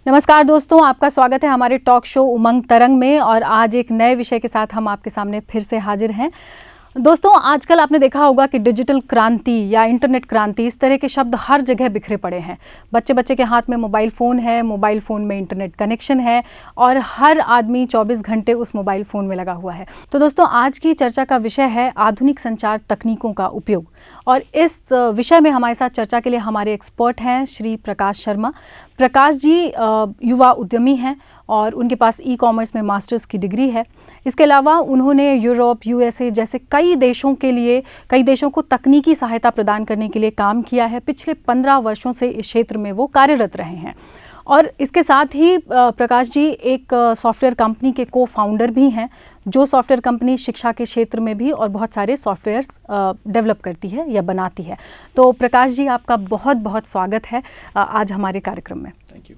नमस्कार दोस्तों, आपका स्वागत है हमारे टॉक शो उमंग तरंग में। और आज एक नए विषय के साथ हम आपके सामने फिर से हाजिर हैं। दोस्तों, आजकल आपने देखा होगा कि डिजिटल क्रांति या इंटरनेट क्रांति, इस तरह के शब्द हर जगह बिखरे पड़े हैं। बच्चे बच्चे के हाथ में मोबाइल फ़ोन है, मोबाइल फ़ोन में इंटरनेट कनेक्शन है और हर आदमी 24 घंटे उस मोबाइल फ़ोन में लगा हुआ है। तो दोस्तों, आज की चर्चा का विषय है आधुनिक संचार तकनीकों का उपयोग। और इस विषय में हमारे साथ चर्चा के लिए हमारे एक्सपर्ट हैं श्री प्रकाश शर्मा। प्रकाश जी युवा उद्यमी हैं और उनके पास ई-कॉमर्स में मास्टर्स की डिग्री है। इसके अलावा उन्होंने यूरोप, यूएसए जैसे कई देशों को तकनीकी सहायता प्रदान करने के लिए काम किया है। पिछले 15 वर्षों से इस क्षेत्र में वो कार्यरत रहे हैं। और इसके साथ ही प्रकाश जी एक सॉफ्टवेयर कंपनी के को फाउंडर भी हैं, जो सॉफ्टवेयर कंपनी शिक्षा के क्षेत्र में भी और बहुत सारे सॉफ्टवेयर्स डेवलप करती है या बनाती है। तो प्रकाश जी, आपका बहुत बहुत स्वागत है आज हमारे कार्यक्रम में। थैंक यू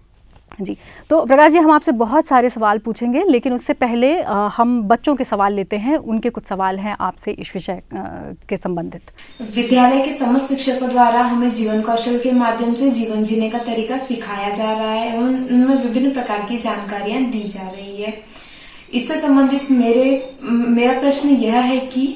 जी। तो प्रकाश जी, हम आपसे बहुत सारे सवाल पूछेंगे, लेकिन उससे पहले हम बच्चों के सवाल लेते हैं। उनके कुछ सवाल हैं आपसे इस विषय के संबंधित। विद्यालय के समस्त शिक्षकों द्वारा हमें जीवन कौशल के माध्यम से जीवन जीने का तरीका सिखाया जा रहा है और उनमें विभिन्न प्रकार की जानकारियां दी जा रही है। इससे संबंधित मेरा प्रश्न यह है कि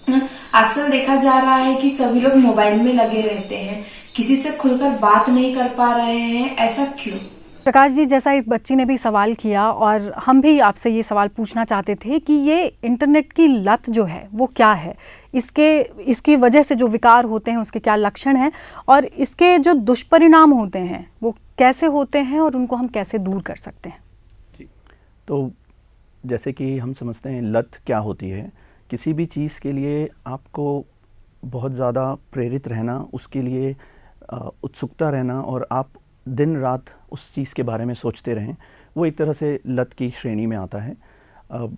आजकल देखा जा रहा है कि सभी लोग मोबाइल में लगे रहते हैं, किसी से खुलकर बात नहीं कर पा रहे हैं, ऐसा क्यों? प्रकाश जी, जैसा इस बच्ची ने भी सवाल किया और हम भी आपसे ये सवाल पूछना चाहते थे कि ये इंटरनेट की लत जो है वो क्या है, इसकी वजह से जो विकार होते हैं उसके क्या लक्षण हैं और इसके जो दुष्परिणाम होते हैं वो कैसे होते हैं और उनको हम कैसे दूर कर सकते हैं। जी, तो जैसे कि हम समझते हैं लत क्या होती है। किसी भी चीज़ के लिए आपको बहुत ज़्यादा प्रेरित रहना, उसके लिए उत्सुकता रहना और आप दिन रात उस चीज़ के बारे में सोचते रहें, वो एक तरह से लत की श्रेणी में आता है।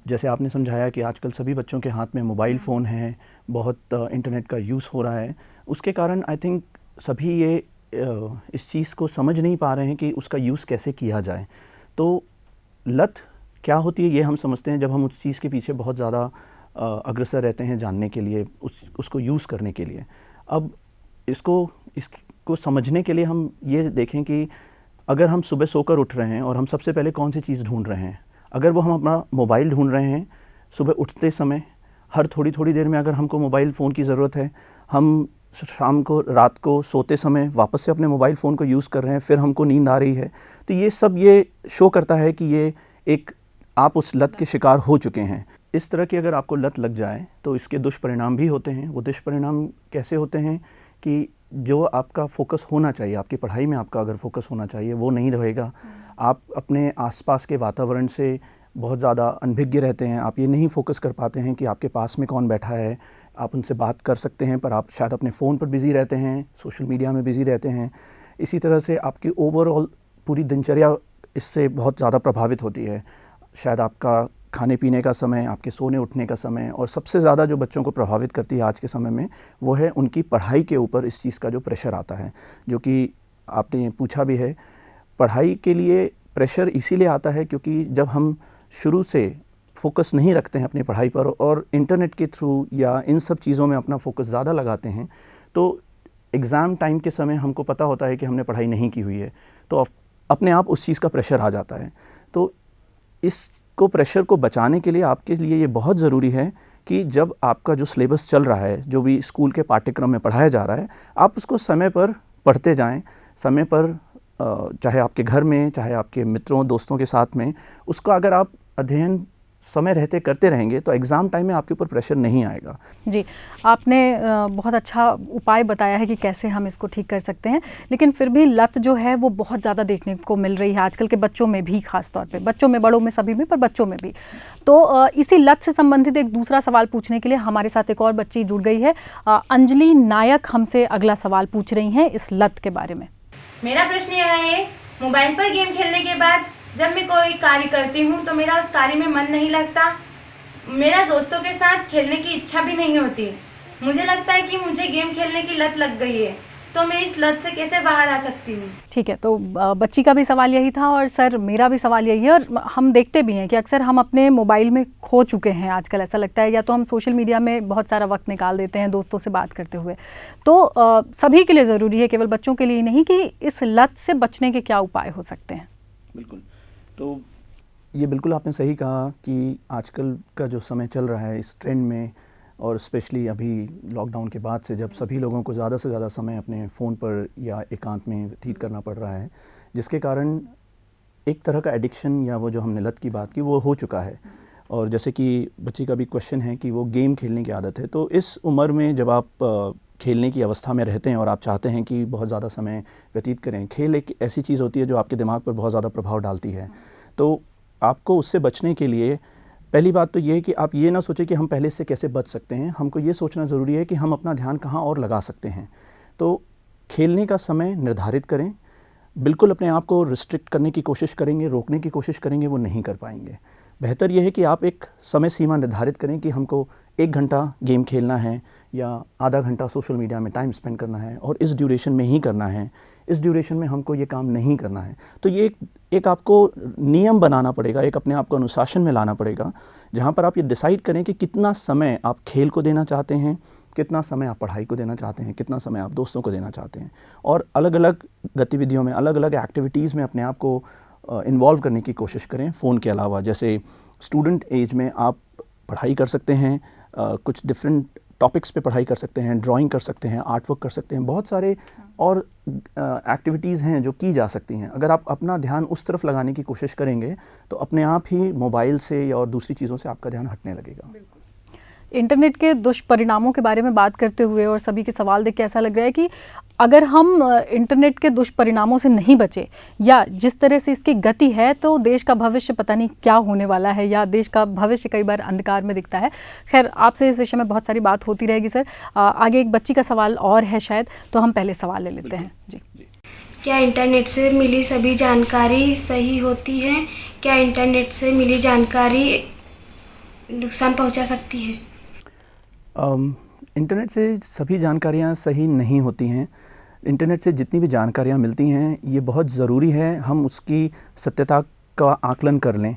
जैसे आपने समझाया कि आजकल सभी बच्चों के हाथ में मोबाइल फ़ोन है, बहुत इंटरनेट का यूज़ हो रहा है। उसके कारण आई थिंक सभी ये इस चीज़ को समझ नहीं पा रहे हैं कि उसका यूज़ कैसे किया जाए। तो लत क्या होती है ये हम समझते हैं जब हम उस चीज़ के पीछे बहुत ज़्यादा अग्रसर रहते हैं जानने के लिए, उसको यूज़ करने के लिए। अब इसको समझने के लिए हम ये देखें कि अगर हम सुबह सोकर उठ रहे हैं और हम सबसे पहले कौन सी चीज़ ढूंढ रहे हैं, अगर वो हम अपना मोबाइल ढूंढ रहे हैं सुबह उठते समय, हर थोड़ी थोड़ी देर में अगर हमको मोबाइल फ़ोन की ज़रूरत है, हम शाम को रात को सोते समय वापस से अपने मोबाइल फ़ोन को यूज़ कर रहे हैं, फिर हमको नींद आ रही है, तो ये सब ये शो करता है कि ये एक आप उस लत के शिकार हो चुके हैं। इस तरह की अगर आपको लत लग जाए तो इसके दुष्परिणाम भी होते हैं। वो दुष्परिणाम कैसे होते हैं कि जो आपका फोकस होना चाहिए, आपकी पढ़ाई में आपका अगर फोकस होना चाहिए वो नहीं रहेगा। आप अपने आसपास के वातावरण से बहुत ज़्यादा अनभिज्ञ रहते हैं। आप ये नहीं फोकस कर पाते हैं कि आपके पास में कौन बैठा है। आप उनसे बात कर सकते हैं पर आप शायद अपने फ़ोन पर बिज़ी रहते हैं, सोशल मीडिया में बिज़ी रहते हैं। इसी तरह से आपकी ओवरऑल पूरी दिनचर्या इससे बहुत ज़्यादा प्रभावित होती है। शायद आपका खाने पीने का समय, आपके सोने उठने का समय, और सबसे ज़्यादा जो बच्चों को प्रभावित करती है आज के समय में वो है उनकी पढ़ाई के ऊपर इस चीज़ का जो प्रेशर आता है, जो कि आपने पूछा भी है। पढ़ाई के लिए प्रेशर इसीलिए आता है क्योंकि जब हम शुरू से फोकस नहीं रखते हैं अपनी पढ़ाई पर और इंटरनेट के थ्रू या इन सब चीज़ों में अपना फोकस ज़्यादा लगाते हैं, तो एग्ज़ाम टाइम के समय हमको पता होता है कि हमने पढ़ाई नहीं की हुई है, तो अपने आप उस चीज़ का प्रेशर आ जाता है। तो इसको प्रेशर को बचाने के लिए आपके लिए ये बहुत ज़रूरी है कि जब आपका जो सिलेबस चल रहा है, जो भी स्कूल के पाठ्यक्रम में पढ़ाया जा रहा है, आप उसको समय पर पढ़ते जाएं। समय पर चाहे आपके घर में, चाहे आपके मित्रों दोस्तों के साथ में, उसका अगर आप अध्ययन समय रहते करते रहेंगे तो एग्ज़ाम टाइम में आपके ऊपर प्रेशर नहीं आएगा। जी, आपने बहुत अच्छा उपाय बताया है कि कैसे हम इसको ठीक कर सकते हैं। लेकिन फिर भी लत जो है वो बहुत ज़्यादा देखने को मिल रही है आजकल के बच्चों में भी, ख़ास तौर पे बच्चों में, बड़ों में, सभी में, पर बच्चों में भी। तो इसी लत से संबंधित एक दूसरा सवाल पूछने के लिए हमारे साथ एक और बच्ची जुड़ गई है। अंजलि नायक हमसे अगला सवाल पूछ रही हैं इस लत के बारे में। मेरा प्रश्न यह है, मोबाइल पर गेम खेलने के बाद जब मैं कोई कार्य करती हूँ तो मेरा उस कार्य में मन नहीं लगता। मेरा दोस्तों के साथ खेलने की इच्छा भी नहीं होती। मुझे लगता है कि मुझे गेम खेलने की लत लग गई है, तो मैं इस लत से कैसे बाहर आ सकती हूँ? ठीक है, तो बच्ची का भी सवाल यही था और सर मेरा भी सवाल यही है। और हम देखते भी हैं कि अक्सर हम अपने मोबाइल में खो चुके हैं आजकल, ऐसा लगता है। या तो हम सोशल मीडिया में बहुत सारा वक्त निकाल देते हैं दोस्तों से बात करते हुए। तो सभी के लिए ज़रूरी है, केवल बच्चों के लिए नहीं, कि इस लत से बचने के क्या उपाय हो सकते हैं। बिल्कुल। तो ये बिल्कुल आपने सही कहा कि आजकल का जो समय चल रहा है इस ट्रेंड में, और स्पेशली अभी लॉकडाउन के बाद से जब सभी लोगों को ज़्यादा से ज़्यादा समय अपने फ़ोन पर या एकांत में व्यतीत करना पड़ रहा है, जिसके कारण एक तरह का एडिक्शन या वो जो हमने लत की बात की वो हो चुका है। और जैसे कि बच्ची का भी क्वेश्चन है कि वो गेम खेलने की आदत है, तो इस उम्र में जब आप खेलने की अवस्था में रहते हैं और आप चाहते हैं कि बहुत ज़्यादा समय व्यतीत करें, खेल एक ऐसी चीज़ होती है जो आपके दिमाग पर बहुत ज़्यादा प्रभाव डालती है। तो आपको उससे बचने के लिए पहली बात तो ये है कि आप ये ना सोचें कि हम पहले से कैसे बच सकते हैं, हमको ये सोचना ज़रूरी है कि हम अपना ध्यान कहाँ और लगा सकते हैं। तो खेलने का समय निर्धारित करें। बिल्कुल अपने आप को रिस्ट्रिक्ट करने की कोशिश करेंगे, रोकने की कोशिश करेंगे, वो नहीं कर पाएंगे। बेहतर यह है कि आप एक समय सीमा निर्धारित करें कि हमको 1 घंटा गेम खेलना है या आधा घंटा सोशल मीडिया में टाइम स्पेंड करना है और इस ड्यूरेशन में ही करना है, इस ड्यूरेशन में हमको ये काम नहीं करना है। तो ये एक आपको नियम बनाना पड़ेगा, एक अपने आप को अनुशासन में लाना पड़ेगा, जहाँ पर आप ये डिसाइड करें कि कितना समय आप खेल को देना चाहते हैं, कितना समय आप पढ़ाई को देना चाहते हैं, कितना समय आप दोस्तों को देना चाहते हैं, और अलग अलग गतिविधियों में, अलग अलग एक्टिविटीज़ में अपने आप को इन्वॉल्व करने की कोशिश करें फ़ोन के अलावा। जैसे स्टूडेंट एज में आप पढ़ाई कर सकते हैं, कुछ डिफरेंट टॉपिक्स पे पढ़ाई कर सकते हैं, ड्राइंग कर सकते हैं, आर्ट वर्क कर सकते हैं, बहुत सारे और एक्टिविटीज़ हैं जो की जा सकती हैं। अगर आप अपना ध्यान उस तरफ लगाने की कोशिश करेंगे तो अपने आप ही मोबाइल से या और दूसरी चीज़ों से आपका ध्यान हटने लगेगा। इंटरनेट के दुष्परिणामों के बारे में बात करते हुए और सभी के सवाल देख के ऐसा लग रहा है कि अगर हम इंटरनेट के दुष्परिणामों से नहीं बचे या जिस तरह से इसकी गति है तो देश का भविष्य पता नहीं क्या होने वाला है, या देश का भविष्य कई बार अंधकार में दिखता है। खैर, आपसे इस विषय में बहुत सारी बात होती रहेगी सर। आगे एक बच्ची का सवाल और है शायद, तो हम पहले सवाल ले लेते हैं। जी, क्या इंटरनेट से मिली सभी जानकारी सही होती है? क्या इंटरनेट से मिली जानकारी नुकसान पहुंचा सकती है? इंटरनेट से सभी जानकारियाँ सही नहीं होती हैं। इंटरनेट से जितनी भी जानकारियाँ मिलती हैं ये बहुत ज़रूरी है हम उसकी सत्यता का आकलन कर लें।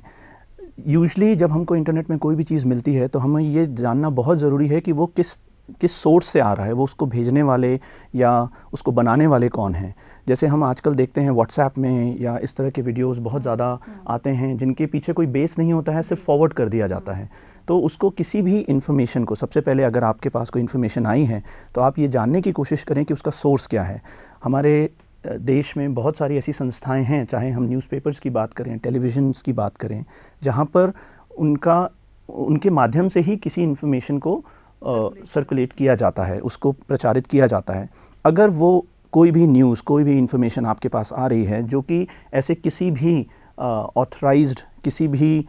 यूजुअली जब हमको इंटरनेट में कोई भी चीज़ मिलती है तो हमें ये जानना बहुत ज़रूरी है कि वो किस सोर्स से आ रहा है, वो उसको भेजने वाले या उसको बनाने वाले कौन हैं। जैसे हम आजकल देखते हैं व्हाट्सएप में या इस तरह के वीडियोस बहुत ज़्यादा आते हैं जिनके पीछे कोई बेस नहीं होता है, सिर्फ फॉरवर्ड कर दिया जाता है। तो उसको किसी भी इन्फॉर्मेशन को सबसे पहले अगर आपके पास कोई इन्फॉर्मेशन आई है तो आप ये जानने की कोशिश करें कि उसका सोर्स क्या है। हमारे देश में बहुत सारी ऐसी संस्थाएं हैं, चाहे हम न्यूज़पेपर्स की बात करें, टेलीविज़न्स की बात करें, जहाँ पर उनके माध्यम से ही किसी इन्फॉर्मेशन को सर्कुलेट किया जाता है, उसको प्रचारित किया जाता है। अगर वो कोई भी न्यूज़, कोई भी इन्फॉर्मेशन आपके पास आ रही है जो कि ऐसे किसी भी ऑथराइज्ड, किसी भी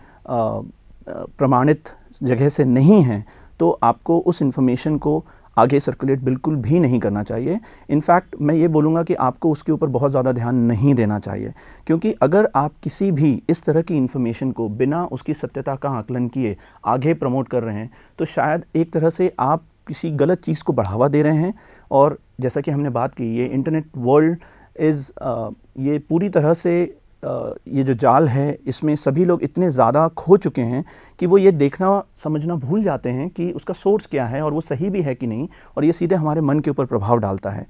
प्रमाणित जगह से नहीं है, तो आपको उस इन्फॉर्मेशन को आगे सर्कुलेट बिल्कुल भी नहीं करना चाहिए। इनफैक्ट मैं ये बोलूँगा कि आपको उसके ऊपर बहुत ज़्यादा ध्यान नहीं देना चाहिए, क्योंकि अगर आप किसी भी इस तरह की इन्फॉर्मेशन को बिना उसकी सत्यता का आकलन किए आगे प्रमोट कर रहे हैं तो शायद एक तरह से आप किसी गलत चीज़ को बढ़ावा दे रहे हैं। और जैसा कि हमने बात की, ये इंटरनेट वर्ल्ड ये पूरी तरह से ये जो जाल है इसमें सभी लोग इतने ज़्यादा खो चुके हैं कि वो ये देखना समझना भूल जाते हैं कि उसका सोर्स क्या है और वो सही भी है कि नहीं, और ये सीधे हमारे मन के ऊपर प्रभाव डालता है।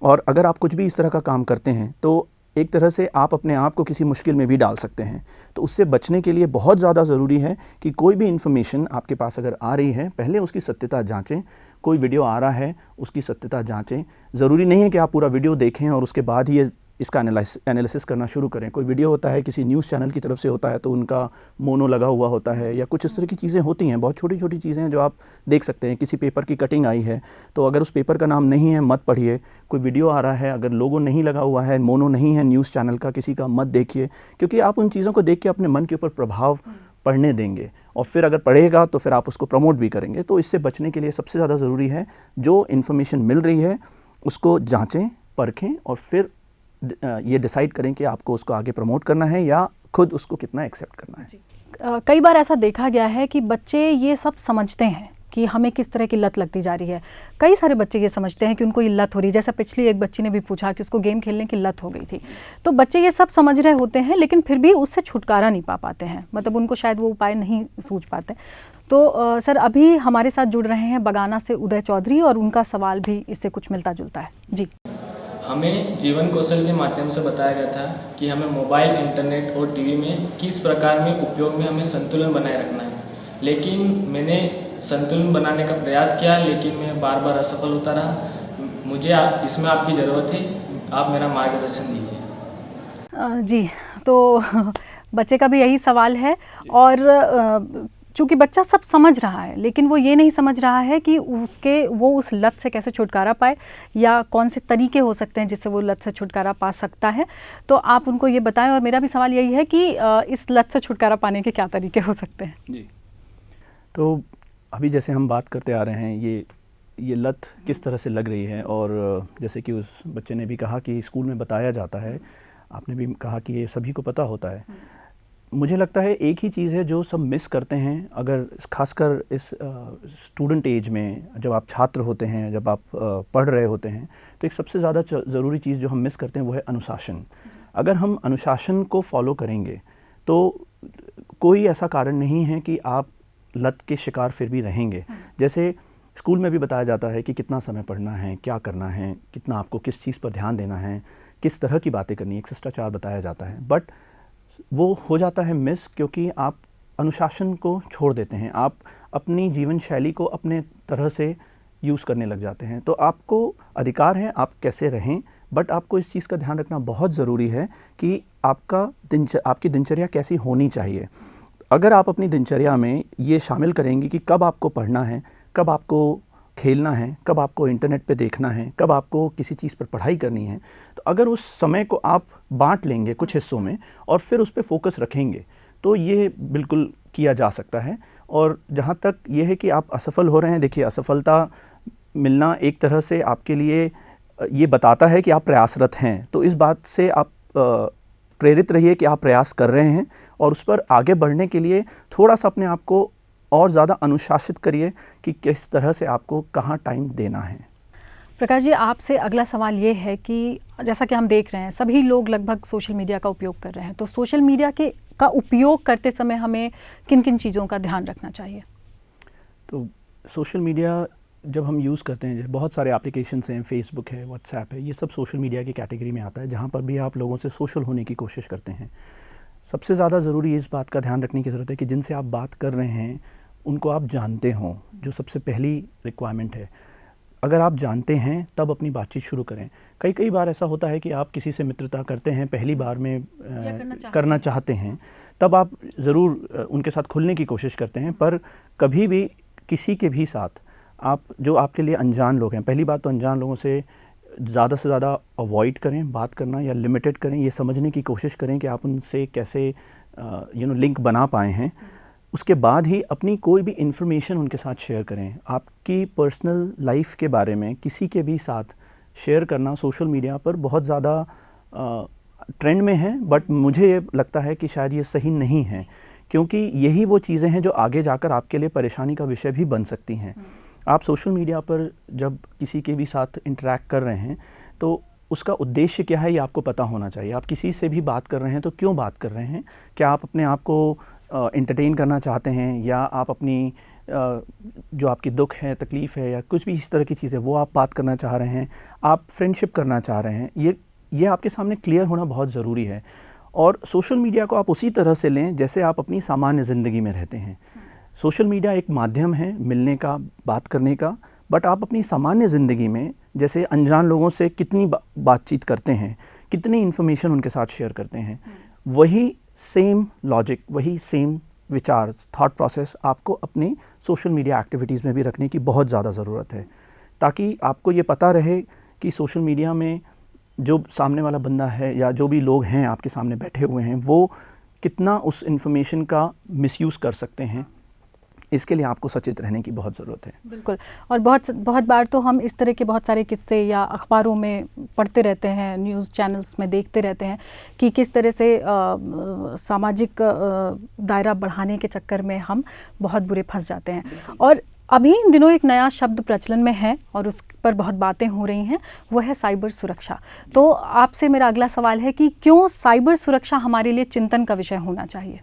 और अगर आप कुछ भी इस तरह का काम करते हैं तो एक तरह से आप अपने आप को किसी मुश्किल में भी डाल सकते हैं। तो उससे बचने के लिए बहुत ज़्यादा ज़रूरी है कि कोई भी इन्फॉर्मेशन आपके पास अगर आ रही है, पहले उसकी सत्यता जाँचें। कोई वीडियो आ रहा है, उसकी सत्यता जाँचें। ज़रूरी नहीं है कि आप पूरा वीडियो देखें और उसके बाद ही इसका एनालिसिस करना शुरू करें। कोई वीडियो होता है किसी न्यूज़ चैनल की तरफ से होता है तो उनका मोनो लगा हुआ होता है या कुछ इस तरह की चीज़ें होती हैं, बहुत छोटी छोटी चीज़ें जो आप देख सकते हैं। किसी पेपर की कटिंग आई है तो अगर उस पेपर का नाम नहीं है मत पढ़िए। कोई वीडियो आ रहा है, अगर लोगो नहीं लगा हुआ है, मोनो नहीं है न्यूज़ चैनल का किसी का, मत देखिए, क्योंकि आप उन चीज़ों को देख के अपने मन के ऊपर प्रभाव पढ़ने देंगे और फिर अगर पढ़ेगा तो फिर आप उसको प्रमोट भी करेंगे। तो इससे बचने के लिए सबसे ज़्यादा ज़रूरी है जो इन्फॉर्मेशन मिल रही है उसको जाँचें, परखें और फिर ये डिसाइड करें कि आपको उसको आगे प्रमोट करना है या खुद उसको कितना एक्सेप्ट करना है। कई बार ऐसा देखा गया है कि बच्चे ये सब समझते हैं कि हमें किस तरह की लत लगती जा रही है। कई सारे बच्चे ये समझते हैं कि उनको ये लत हो रही है। जैसा पिछली एक बच्ची ने भी पूछा कि उसको गेम खेलने की लत हो गई थी। तो बच्चे ये सब समझ रहे होते हैं लेकिन फिर भी उससे छुटकारा नहीं पा पाते हैं, मतलब उनको शायद वो उपाय नहीं सूझ पाते। तो सर अभी हमारे साथ जुड़ रहे हैं बगाना से उदय चौधरी और उनका सवाल भी इससे कुछ मिलता जुलता है। जी हमें जीवन कौशल के माध्यम से बताया गया था कि हमें मोबाइल, इंटरनेट और टीवी में किस प्रकार में उपयोग में हमें संतुलन बनाए रखना है। लेकिन मैंने संतुलन बनाने का प्रयास किया, लेकिन मैं बार बार असफल होता रहा। मुझे इसमें आपकी ज़रूरत है, आप मेरा मार्गदर्शन दीजिए। जी, तो बच्चे का भी यही सवाल है और चूँकि बच्चा सब समझ रहा है लेकिन वो ये नहीं समझ रहा है कि वो उस लत से कैसे छुटकारा पाए या कौन से तरीके हो सकते हैं जिससे वो लत से छुटकारा पा सकता है। तो आप उनको ये बताएं और मेरा भी सवाल यही है कि इस लत से छुटकारा पाने के क्या तरीके हो सकते हैं। जी, तो अभी जैसे हम बात करते आ रहे हैं ये लत किस तरह से लग रही है, और जैसे कि उस बच्चे ने भी कहा कि स्कूल में बताया जाता है, आपने भी कहा कि ये सभी को पता होता है। मुझे लगता है एक ही चीज़ है जो सब मिस करते हैं, अगर खासकर इस स्टूडेंट एज में, जब आप छात्र होते हैं, जब आप पढ़ रहे होते हैं, तो एक सबसे ज़्यादा ज़रूरी चीज़ जो हम मिस करते हैं वो है अनुशासन। अगर हम अनुशासन को फॉलो करेंगे तो कोई ऐसा कारण नहीं है कि आप लत के शिकार फिर भी रहेंगे। जैसे स्कूल में भी बताया जाता है कि कितना समय पढ़ना है, क्या करना है, कितना आपको किस चीज़ पर ध्यान देना है, किस तरह की बातें करनी है, एक शिष्टाचार बताया जाता है। बट वो हो जाता है मिस क्योंकि आप अनुशासन को छोड़ देते हैं, आप अपनी जीवन शैली को अपने तरह से यूज़ करने लग जाते हैं। तो आपको अधिकार है आप कैसे रहें, बट आपको इस चीज़ का ध्यान रखना बहुत ज़रूरी है कि आपकी दिनचर्या कैसी होनी चाहिए। अगर आप अपनी दिनचर्या में ये शामिल करेंगे कि कब आपको पढ़ना है, कब आपको खेलना है, कब आपको इंटरनेट पे देखना है, कब आपको किसी चीज़ पर पढ़ाई करनी है, तो अगर उस समय को आप बांट लेंगे कुछ हिस्सों में और फिर उस पे फोकस रखेंगे तो ये बिल्कुल किया जा सकता है। और जहाँ तक ये है कि आप असफल हो रहे हैं, देखिए असफलता मिलना एक तरह से आपके लिए ये बताता है कि आप प्रयासरत हैं। तो इस बात से आप प्रेरित रहिए कि आप प्रयास कर रहे हैं और उस पर आगे बढ़ने के लिए थोड़ा सा अपने आप को और ज़्यादा अनुशासित करिए कि किस तरह से आपको कहाँ टाइम देना है। प्रकाश जी, आपसे अगला सवाल ये है कि जैसा कि हम देख रहे हैं सभी लोग लगभग सोशल मीडिया का उपयोग कर रहे हैं, तो सोशल मीडिया का उपयोग करते समय हमें किन किन चीज़ों का ध्यान रखना चाहिए? तो सोशल मीडिया जब हम यूज़ करते हैं, बहुत सारे एप्लीकेशंस हैं, फेसबुक है, व्हाट्सएप है, ये सब सोशल मीडिया की कैटेगरी में आता है, जहाँ पर भी आप लोगों से सोशल होने की कोशिश करते हैं। सबसे ज़्यादा ज़रूरी इस बात का ध्यान रखने की ज़रूरत है कि जिनसे आप बात कर रहे हैं उनको आप जानते हों, जो सबसे पहली रिक्वायरमेंट है। अगर आप जानते हैं तब अपनी बातचीत शुरू करें। कई बार ऐसा होता है कि आप किसी से मित्रता करते हैं, पहली बार में करना चाहते हैं, तब आप ज़रूर उनके साथ खुलने की कोशिश करते हैं, पर कभी भी किसी के भी साथ आप जो आपके लिए अनजान लोग हैं, पहली बात तो अनजान लोगों से ज़्यादा अवॉइड करें बात करना, या लिमिटेड करें, ये समझने की कोशिश करें कि आप उनसे कैसे लिंक बना पाए हैं। उसके बाद ही अपनी कोई भी इन्फॉर्मेशन उनके साथ शेयर करें। आपकी पर्सनल लाइफ के बारे में किसी के भी साथ शेयर करना सोशल मीडिया पर बहुत ज़्यादा ट्रेंड में है, बट मुझे ये लगता है कि शायद ये सही नहीं है, क्योंकि यही वो चीज़ें हैं जो आगे जाकर आपके लिए परेशानी का विषय भी बन सकती हैं। आप सोशल मीडिया पर जब किसी के भी साथ इंटरेक्ट कर रहे हैं तो उसका उद्देश्य क्या है ये आपको पता होना चाहिए। आप किसी से भी बात कर रहे हैं तो क्यों बात कर रहे हैं? क्या आप अपने आप को एंटरटेन करना चाहते हैं, या आप अपनी जो आपकी दुख है, तकलीफ़ है, या कुछ भी इस तरह की चीज़ है वो आप बात करना चाह रहे हैं, आप फ्रेंडशिप करना चाह रहे हैं, ये आपके सामने क्लियर होना बहुत ज़रूरी है। और सोशल मीडिया को आप उसी तरह से लें जैसे आप अपनी सामान्य ज़िंदगी में रहते हैं। सोशल मीडिया एक माध्यम है मिलने का, बात करने का, बट आप अपनी सामान्य ज़िंदगी में जैसे अनजान लोगों से कितनी बातचीत करते हैं, कितनी इन्फॉर्मेशन उनके साथ शेयर करते हैं, वही सेम लॉजिक, वही सेम विचार, थॉट प्रोसेस आपको अपने सोशल मीडिया एक्टिविटीज़ में भी रखने की बहुत ज़्यादा ज़रूरत है, ताकि आपको ये पता रहे कि सोशल मीडिया में जो सामने वाला बंदा है या जो भी लोग हैं आपके सामने बैठे हुए हैं वो कितना उस इन्फॉर्मेशन का मिसयूज़ कर सकते हैं। इसके लिए आपको सचेत रहने की बहुत ज़रूरत है। बिल्कुल। और बहुत बार तो हम इस तरह के बहुत सारे किस्से या अखबारों में पढ़ते रहते हैं, न्यूज़ चैनल्स में देखते रहते हैं कि किस तरह से सामाजिक दायरा बढ़ाने के चक्कर में हम बहुत बुरे फंस जाते हैं। और अभी इन दिनों एक नया शब्द प्रचलन में है और उस पर बहुत बातें हो रही हैं, वो है साइबर सुरक्षा। तो आपसे मेरा अगला सवाल है कि क्यों साइबर सुरक्षा हमारे लिए चिंतन का विषय होना चाहिए?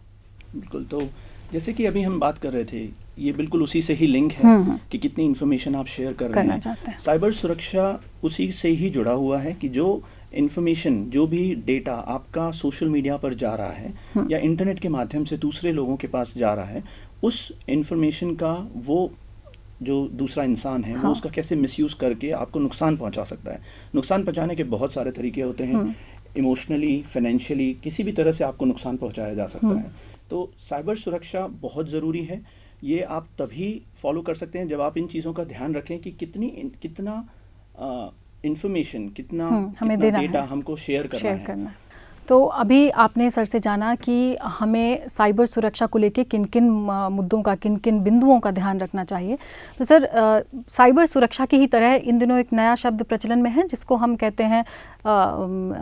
बिल्कुल। तो जैसे कि अभी हम बात कर रहे थे, ये बिल्कुल उसी से ही लिंक है कि कितनी इन्फॉर्मेशन आप शेयर कर रहे हैं। साइबर सुरक्षा उसी से ही जुड़ा हुआ है कि जो इन्फॉर्मेशन, जो भी डेटा आपका सोशल मीडिया पर जा रहा है या इंटरनेट के माध्यम से दूसरे लोगों के पास जा रहा है, उस इन्फॉर्मेशन का वो जो दूसरा इंसान है वो उसका कैसे मिसयूज़ करके आपको नुकसान पहुंचा सकता है। नुकसान पहुंचाने के बहुत सारे तरीके होते हैं, इमोशनली, फाइनेंशियली, किसी भी तरह से आपको नुकसान पहुंचाया जा सकता है। तो साइबर सुरक्षा बहुत ज़रूरी है। ये आप तभी फॉलो कर सकते हैं जब आप इन चीज़ों का ध्यान रखें कि कितना इंफॉर्मेशन, कितना डेटा हमको शेयर करना है। तो अभी आपने सर से जाना कि हमें साइबर सुरक्षा को लेके किन किन मुद्दों का, किन किन बिंदुओं का ध्यान रखना चाहिए। तो सर, साइबर सुरक्षा की ही तरह इन दिनों एक नया शब्द प्रचलन में है जिसको हम कहते हैं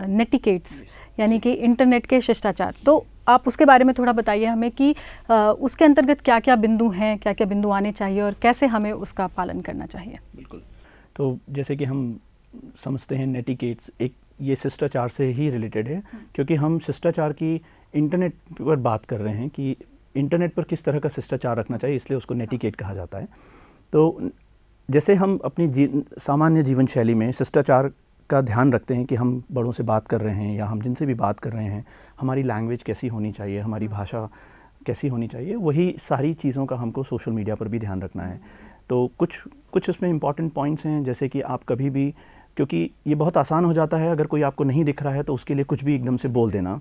नेटिकेट्स, यानी कि इंटरनेट के शिष्टाचार। तो आप उसके बारे में थोड़ा बताइए हमें कि उसके अंतर्गत क्या क्या बिंदु हैं, क्या क्या बिंदु आने चाहिए और कैसे हमें उसका पालन करना चाहिए। बिल्कुल। तो जैसे कि हम समझते हैं नेटिकेट्स एक ये शिष्टाचार से ही रिलेटेड है, क्योंकि हम शिष्टाचार की इंटरनेट पर बात कर रहे हैं कि इंटरनेट पर किस तरह का शिष्टाचार रखना चाहिए, इसलिए उसको नेटिकेट कहा जाता है। तो जैसे हम अपनी सामान्य जीवन शैली में शिष्टाचार का ध्यान रखते हैं कि हम बड़ों से बात कर रहे हैं या हम जिनसे भी बात कर रहे हैं, हमारी लैंग्वेज कैसी होनी चाहिए, हमारी भाषा कैसी होनी चाहिए, वही सारी चीज़ों का हमको सोशल मीडिया पर भी ध्यान रखना है। तो कुछ उसमें इम्पॉर्टेंट पॉइंट्स हैं, जैसे कि आप कभी भी, क्योंकि ये बहुत आसान हो जाता है, अगर कोई आपको नहीं दिख रहा है तो उसके लिए कुछ भी एकदम से बोल देना,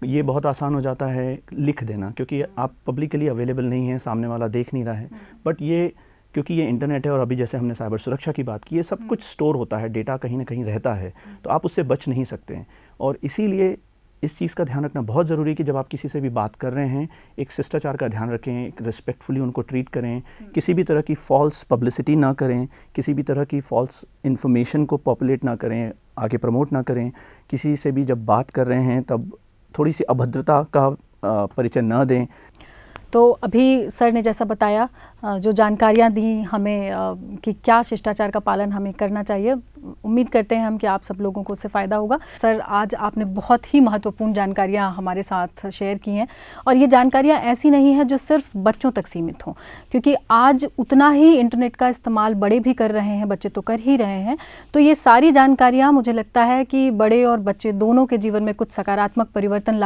ये बहुत आसान हो जाता है लिख देना, क्योंकि आप पब्लिकली अवेलेबल नहीं है, सामने वाला देख नहीं रहा है। बट ये क्योंकि ये इंटरनेट है और अभी जैसे हमने साइबर सुरक्षा की बात की, ये सब कुछ स्टोर होता है, डेटा कहीं ना कहीं रहता है, तो आप उससे बच नहीं सकते हैं। और इसीलिए इस चीज़ का ध्यान रखना बहुत ज़रूरी है कि जब आप किसी से भी बात कर रहे हैं, एक शिष्टाचार का ध्यान रखें, एक रिस्पेक्टफुली उनको ट्रीट करें, किसी भी तरह की फॉल्स पब्लिसिटी ना करें, किसी भी तरह की फॉल्स इन्फॉर्मेशन को पॉपुलेट ना करें, आगे प्रमोट ना करें। किसी से भी जब बात कर रहे हैं तब थोड़ी सी अभद्रता का परिचय ना दें। तो अभी सर ने जैसा बताया, जो जानकारियाँ दी हमें कि क्या शिष्टाचार का पालन हमें करना चाहिए, उम्मीद करते हैं हम कि आप सब लोगों को उससे फ़ायदा होगा। सर, आज आपने बहुत ही महत्वपूर्ण जानकारियाँ हमारे साथ शेयर की हैं, और ये जानकारियाँ ऐसी नहीं हैं जो सिर्फ बच्चों तक सीमित हों, क्योंकि आज उतना ही इंटरनेट का इस्तेमाल बड़े भी कर रहे हैं, बच्चे तो कर ही रहे हैं। तो ये सारी जानकारियाँ मुझे लगता है कि बड़े और बच्चे दोनों के जीवन में कुछ सकारात्मक परिवर्तन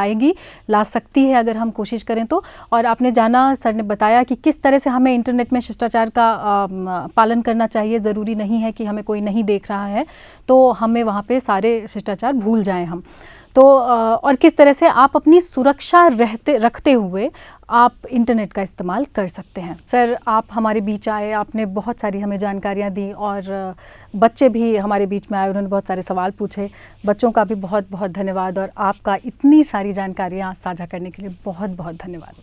ला सकती है अगर हम कोशिश करें तो। और आपने जाना, सर ने बताया कि किस तरह से हमें इंटरनेट में शिष्टाचार का पालन करना चाहिए। ज़रूरी नहीं है कि हमें कोई नहीं देख रहा है तो हमें वहाँ पे सारे शिष्टाचार भूल जाएं हम। तो और किस तरह से आप अपनी सुरक्षा रखते हुए आप इंटरनेट का इस्तेमाल कर सकते हैं। सर, आप हमारे बीच आए, आपने बहुत सारी हमें जानकारियाँ दी, और बच्चे भी हमारे बीच में आए, उन्होंने बहुत सारे सवाल पूछे। बच्चों का भी बहुत बहुत धन्यवाद, और आपका इतनी सारी जानकारियाँ साझा करने के लिए बहुत बहुत धन्यवाद।